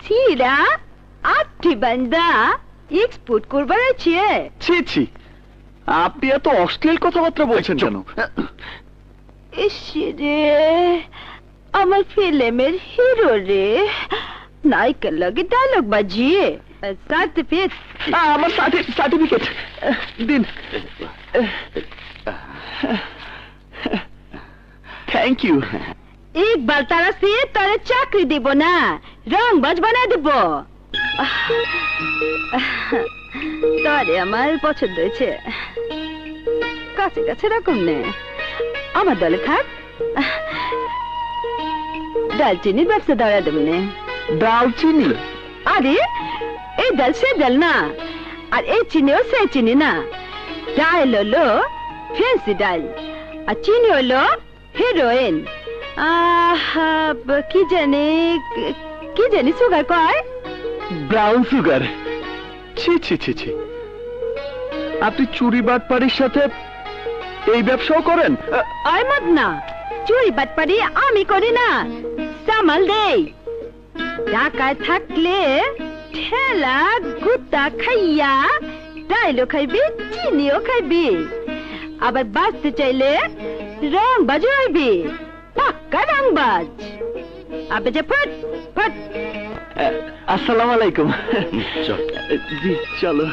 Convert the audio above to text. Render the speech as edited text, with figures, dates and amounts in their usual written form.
সিরা আটটি বান্দা এক্সপোর্ট করবার আছে। ছি ছি, আপনি এত অশ্লীল কথাবার্তা বলছেন কেন? রে আমার ফিল্মের হিরো রে, নায়িকার লগে ডায়লগ বাজিয়ে সার্টিফিকেট। আমার সার্টিফিকেট দিন। Thank you. একবার তারা সে তারে চাকরি দিব না, রং বাজ বানায় দিব। তারে আমার পছন্দ হয়েছে, কাছে কাছে রাখুন নে, আমার দলে থাক। দালচিনির ব্যবসা দাঁড়া দেব নে। দালচিনি? আরে এই ডাল সে ডাল না, আর এই চিনিও সে চিনি না। ডাল হলো ফ্যান্সি ডাল, আর চিনি হলো হিরোইন। কি জানি সুগার কয়, ব্রাউন সুগার। ছি ছি ছি ছি, আপনি চুরি বাটপাড়ির সাথে এই ব্যবসাও করেন? আয় মত না, চুরি বাটপারি আমি করি না, সামাল দেই। ঢাকায় থাকলে ঠেলা গুতা খাইয়া ডাইলও খাইবি, চিনিও খাইবি, আবার বাঁচতে চাইলে রং বাজ হইবি, পাক্কা রংবাজ। আবে যে ফট ফট। আসসালামু আলাইকুম। জি চলো।